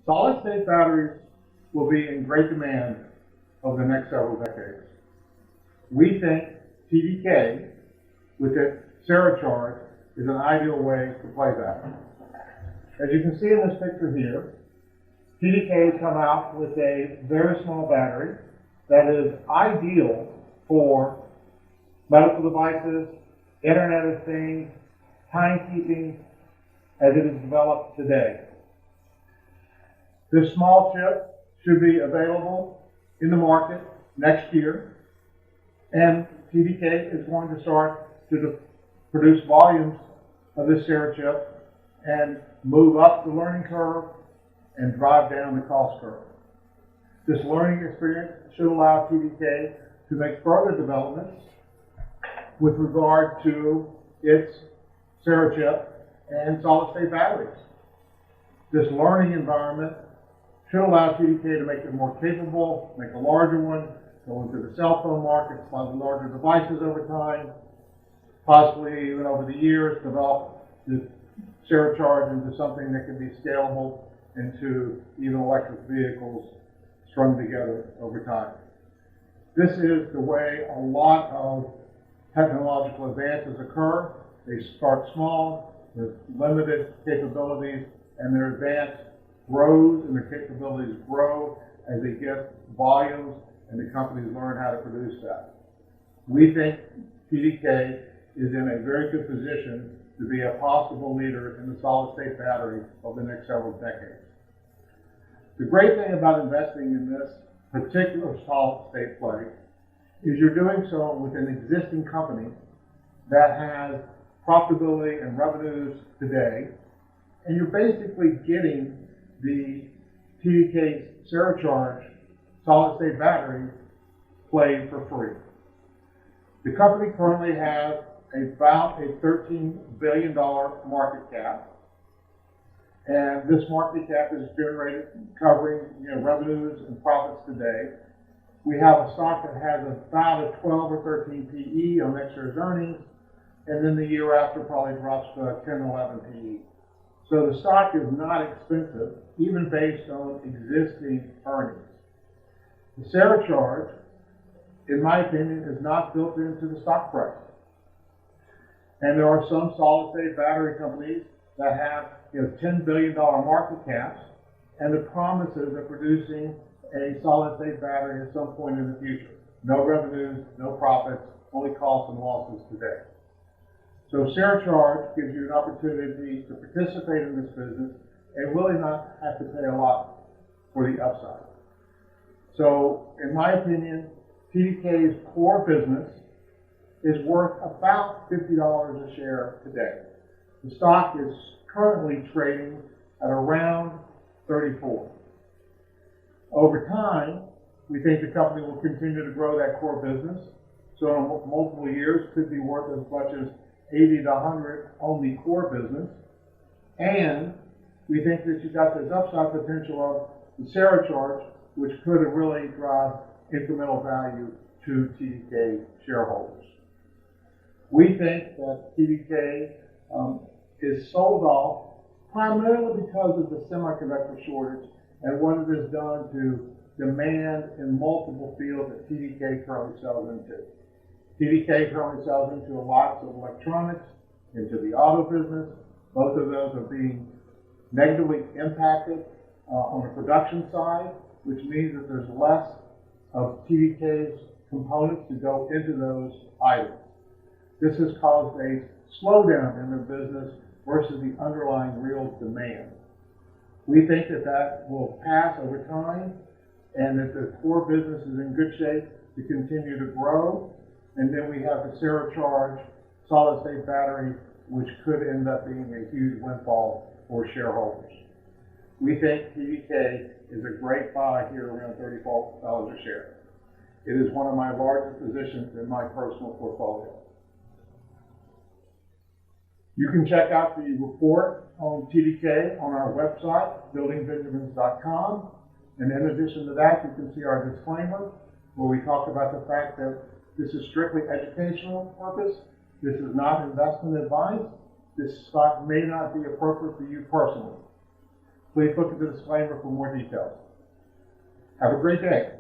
Solid-state batteries will be in great demand over the next several decades. We think TDK, with its CeraCharge, is an ideal way to play that. As you can see in this picture here, TDK has come out with a very small battery that is ideal for medical devices, Internet of Things, timekeeping, as it is developed today. This small chip should be available in the market next year, and TDK is going to start to produce volumes of this CeraCharge and move up the learning curve and drive down the cost curve. This learning experience should allow TDK to make further developments with regard to its CeraCharge and solid-state batteries. This learning environment should allow TDK to make it more capable, make a larger one, go into the cell phone market, slightly larger devices over time, possibly even over the years, develop the CeraCharge into something that can be scalable into even electric vehicles strung together over time. This is the way a lot of technological advances occur. They start small, with limited capabilities, and their advance grows and their capabilities grow as they get volumes and the companies learn how to produce that. We think TDK is in a very good position to be a possible leader in the solid-state battery over the next several decades. The great thing about investing in this particular solid-state play is you're doing so with an existing company that has profitability and revenues today, and you're basically getting the TDK CeraCharge solid-state battery play for free. The company currently has about a $13 billion market cap, and this market cap is generated covering revenues and profits today. We have a stock that has about a 12 or 13 PE on next year's earnings, and then the year after probably drops to a 10, 11 PE. So the stock is not expensive, even based on existing earnings. The CeraCharge, in my opinion, is not built into the stock price. And there are some solid-state battery companies that have $10 billion market caps and the promises of producing a solid-state battery at some point in the future. No revenues, no profits, only costs and losses today. So CeraCharge gives you an opportunity to participate in this business and really not have to pay a lot for the upside. So in my opinion, TDK's core business is worth about $50 a share today. The stock is currently trading at around 34. Over time, we think the company will continue to grow that core business. So in multiple years, could be worth as much as 80 to 100 only core business. And we think that you've got this upside potential of the CeraCharge, which could really drive incremental value to TDK shareholders. We think that TDK is sold off primarily because of the semiconductor shortage and what it has done to demand in multiple fields that TDK currently sells into. TDK currently sells into lots of electronics, into the auto business. Both of those are being negatively impacted on the production side, which means that there's less of TDK's components to go into those items. This has caused a slowdown in their business versus the underlying real demand. We think that that will pass over time and that the core business is in good shape to continue to grow. And then we have the CeraCharge solid-state battery, which could end up being a huge windfall for shareholders. We think TDK is a great buy here around $34 a share. It is one of my largest positions in my personal portfolio. You can check out the report on TDK on our website, buildingbenjamins.com. And in addition to that, you can see our disclaimer where we talk about the fact that this is strictly educational purpose. This is not investment advice. This stock may not be appropriate for you personally. Please look at the disclaimer for more details. Have a great day.